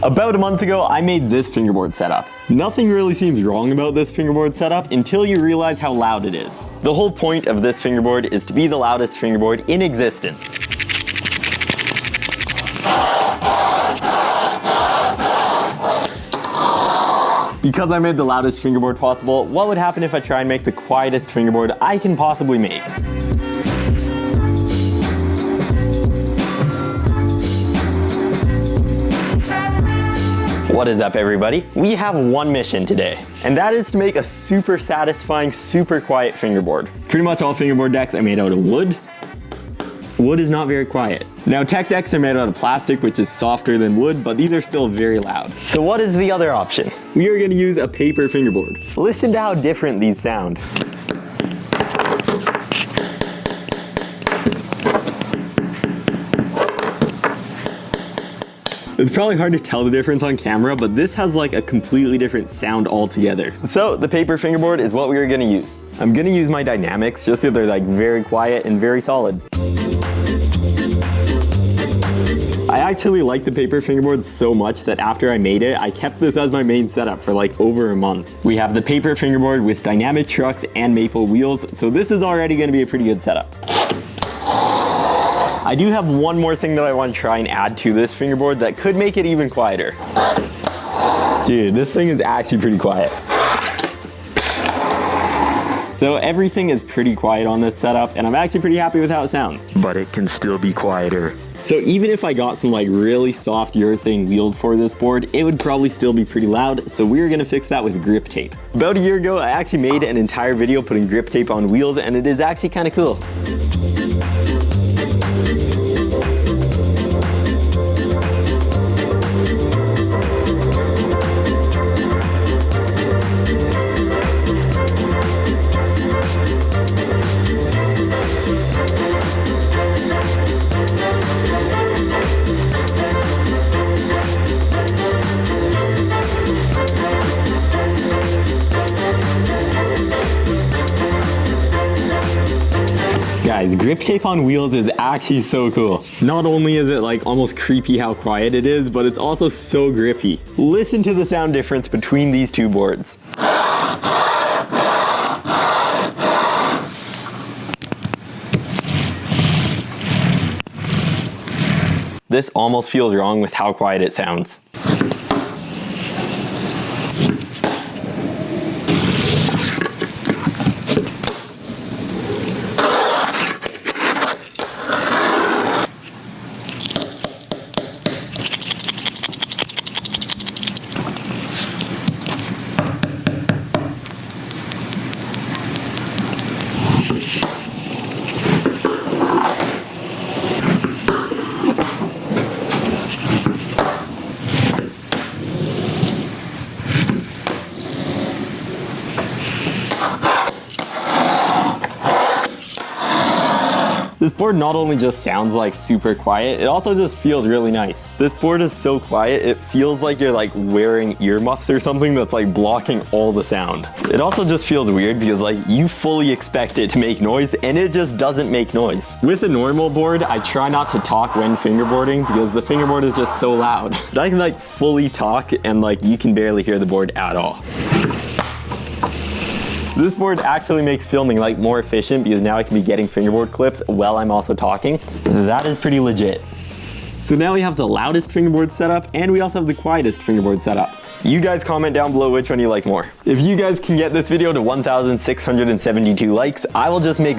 About a month ago, I made this fingerboard setup. Nothing really seems wrong about this fingerboard setup until you realize how loud it is. The whole point of this fingerboard is to be the loudest fingerboard in existence. Because I made the loudest fingerboard possible, what would happen if I try and make the quietest fingerboard I can possibly make? What is up, everybody? We have one mission today, and that is to make a super satisfying, super quiet fingerboard. Pretty much all fingerboard decks are made out of wood. Wood is not very quiet. Now, tech decks are made out of plastic, which is softer than wood, but these are still very loud. So what is the other option? We are going to use a paper fingerboard. Listen to how different these sound. It's probably hard to tell the difference on camera, but this has like a completely different sound altogether. So the paper fingerboard is what we are going to use. I'm going to use my dynamics just because they're like very quiet and very solid. I actually like the paper fingerboard so much that after I made it, I kept this as my main setup for like over a month. We have the paper fingerboard with dynamic trucks and maple wheels, so this is already going to be a pretty good setup. I do have one more thing that I want to try and add to this fingerboard that could make it even quieter. Dude, this thing is actually pretty quiet. So everything is pretty quiet on this setup, and I'm actually pretty happy with how it sounds. But it can still be quieter. So even if I got some like really soft urethane wheels for this board, it would probably still be pretty loud, so we're gonna fix that with grip tape. About a year ago, I actually made an entire video putting grip tape on wheels, and it is actually kind of cool. Guys, grip tape on wheels is actually so cool. Not only is it like almost creepy how quiet it is, but it's also so grippy. Listen to the sound difference between these two boards. This almost feels wrong with how quiet it sounds. This board not only just sounds like super quiet, it also just feels really nice. This board is so quiet, it feels like you're like wearing earmuffs or something that's like blocking all the sound. It also just feels weird because like you fully expect it to make noise and it just doesn't make noise. With a normal board, I try not to talk when fingerboarding because the fingerboard is just so loud. But I can like fully talk and like you can barely hear the board at all. This board actually makes filming like more efficient because now I can be getting fingerboard clips while I'm also talking. That is pretty legit. So now we have the loudest fingerboard setup and we also have the quietest fingerboard setup. You guys comment down below which one you like more. If you guys can get this video to 1,672 likes, I will just make